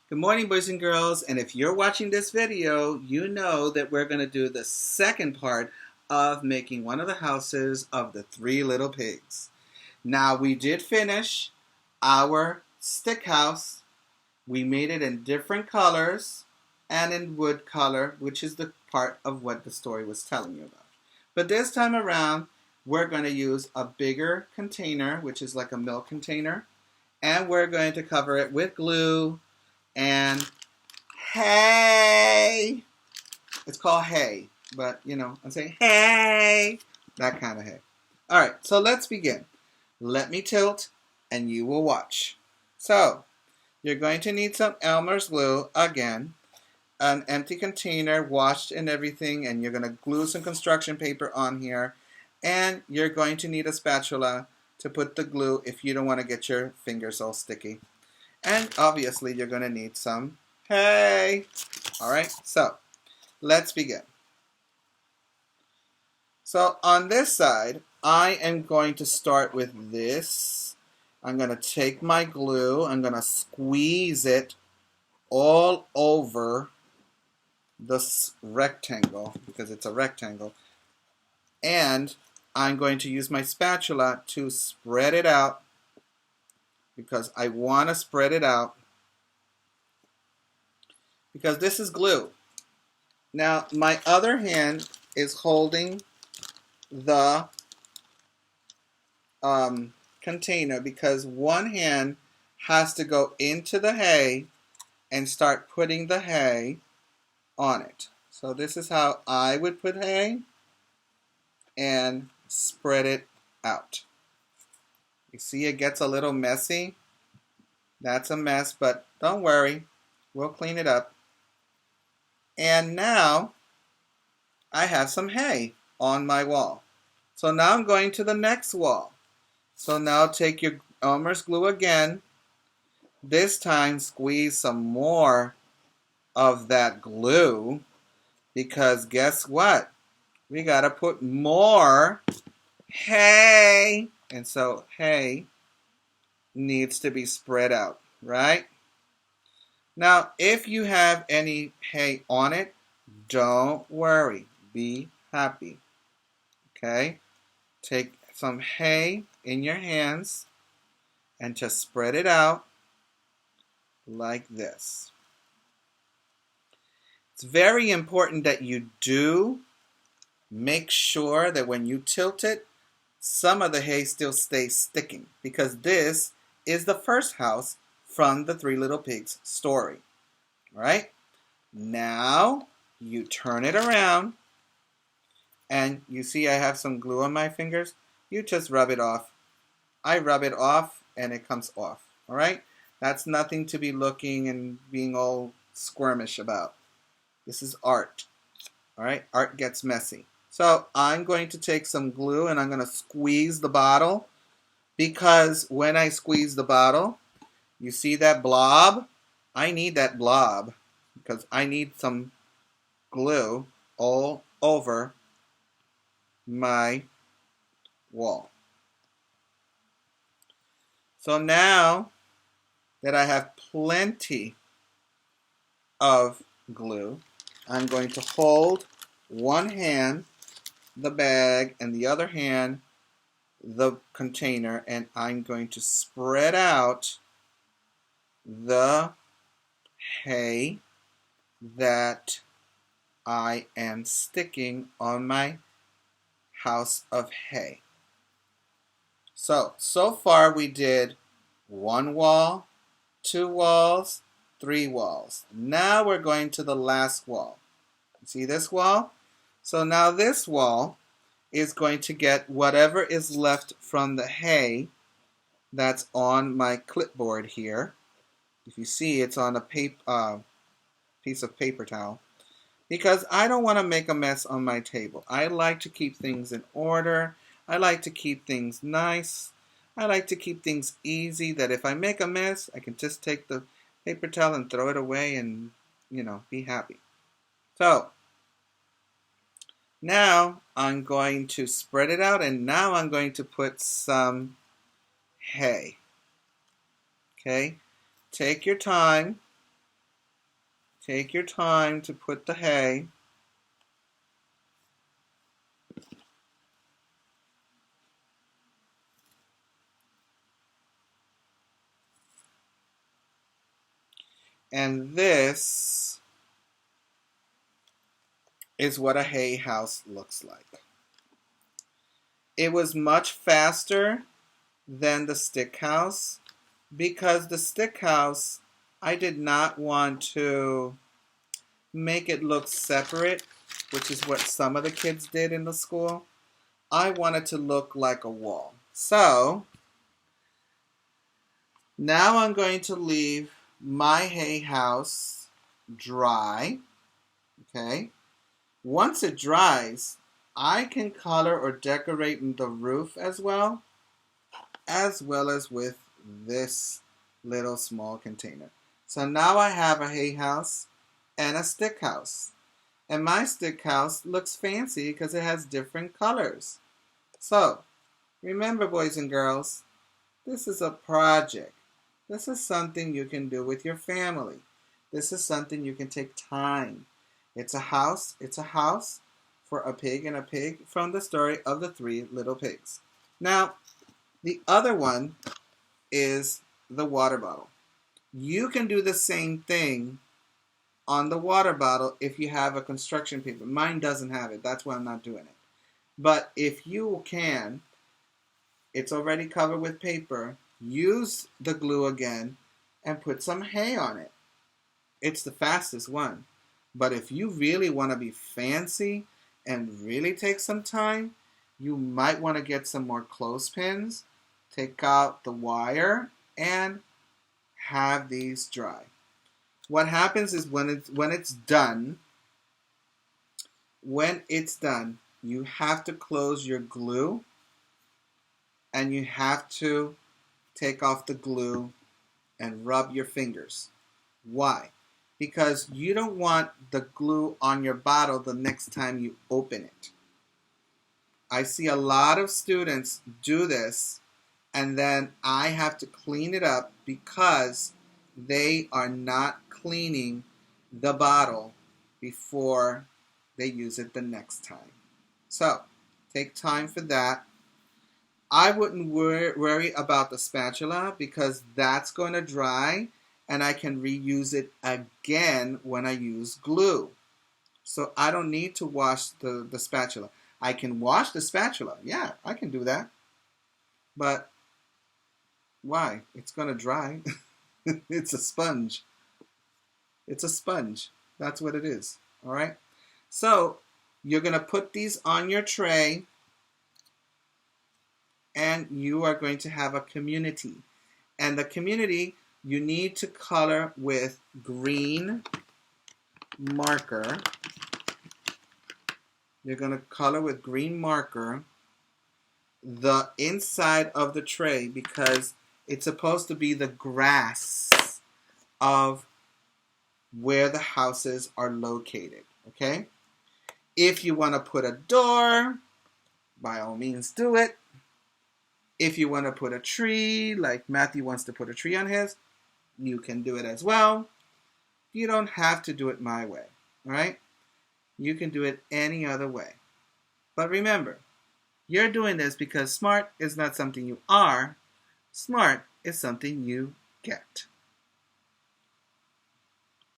Good morning, boys and girls, and if you're watching this video, you know that we're going to do the second part of making one of the houses of the Three Little Pigs. Now, we did finish our stick house. We made it in different colors and in wood color, which is the part of what the story was telling you about. But this time around, we're going to use a bigger container, which is like a milk container, and we're going to cover it with glue and hay. It's called hay, but I'm saying hey, that kind of hay. All right, so let's begin. Let me tilt and you will watch. So, you're going to need some Elmer's glue again, an empty container washed and everything, and you're going to glue some construction paper on here, and you're going to need a spatula to put the glue if you don't want to get your fingers all sticky. And obviously you're going to need some hay. Alright, so let's begin. So on this side, I am going to start with this. I'm going to take my glue, I'm going to squeeze it all over this rectangle, because it's a rectangle. And I'm going to use my spatula to spread it out, because I want to spread it out, because this is glue. Now, my other hand is holding the container, because one hand has to go into the hay and start putting the hay on it. So this is how I would put hay and spread it out. You see it gets a little messy. That's a mess, but don't worry. We'll clean it up. And now I have some hay on my wall. So now I'm going to the next wall. So now take your Elmer's glue again. This time squeeze some more of that glue, because guess what? We got to put more hay. And so hay needs to be spread out, right? Now, if you have any hay on it, don't worry. Be happy. Okay? Take some hay in your hands and just spread it out like this. It's very important that you do make sure that when you tilt it, some of the hay still stays sticking, because this is the first house from the Three Little Pigs story. All right? Now you turn it around, and you see I have some glue on my fingers. You just rub it off. I rub it off and it comes off. All right? That's nothing to be looking and being all squirmish about. This is art. All right? Art gets messy. So I'm going to take some glue and I'm going to squeeze the bottle, because when I squeeze the bottle, you see that blob? I need that blob, because I need some glue all over my wall. So now that I have plenty of glue, I'm going to hold one hand the bag and the other hand the container, and I'm going to spread out the hay that I am sticking on my house of hay. So far we did one wall, two walls, three walls. Now we're going to the last wall. See this wall? So now this wall is going to get whatever is left from the hay that's on my clipboard here. If you see, it's on a piece of paper towel, because I don't want to make a mess on my table. I like to keep things in order. I like to keep things nice. I like to keep things easy, that if I make a mess, I can just take the paper towel and throw it away and, be happy. So, now I'm going to spread it out, and now I'm going to put some hay. Okay? Take your time Take your time to put the hay. And this is what a hay house looks like. It was much faster than the stick house because the stick house, I did not want to make it look separate, which is what some of the kids did in the school. I wanted to look like a wall. So now I'm going to leave my hay house dry. Okay. Once it dries, I can color or decorate the roof as well as with this little small container. So now I have a hay house and a stick house. And my stick house looks fancy because it has different colors. So, remember, boys and girls, this is a project. This is something you can do with your family. This is something you can take time. It's a house for a pig and a pig from the story of the three little pigs. Now, the other one is the water bottle. You can do the same thing on the water bottle if you have a construction paper. Mine doesn't have it. That's why I'm not doing it. But if you can, it's already covered with paper. Use the glue again and put some hay on it. It's the fastest one. But if you really want to be fancy and really take some time, you might want to get some more clothespins, take out the wire, and have these dry. What happens is when it's done, you have to close your glue and you have to take off the glue and rub your fingers. Why? Because you don't want the glue on your bottle the next time you open it. I see a lot of students do this and then I have to clean it up because they are not cleaning the bottle before they use it the next time. So, take time for that. I wouldn't worry about the spatula because that's going to dry and I can reuse it again when I use glue. So I don't need to wash the spatula. I can wash the spatula. Yeah, I can do that. But why? It's going to dry. It's a sponge. It's a sponge. That's what it is. All right? So you're going to put these on your tray and you are going to have a community. And the community, you need to color with green marker. You're going to color with green marker the inside of the tray because it's supposed to be the grass of where the houses are located, okay? If you want to put a door, by all means do it. If you want to put a tree, like Matthew wants to put a tree on his, you can do it as well. You don't have to do it my way, all right? You can do it any other way. But remember, you're doing this because smart is not something you are. Smart is something you get.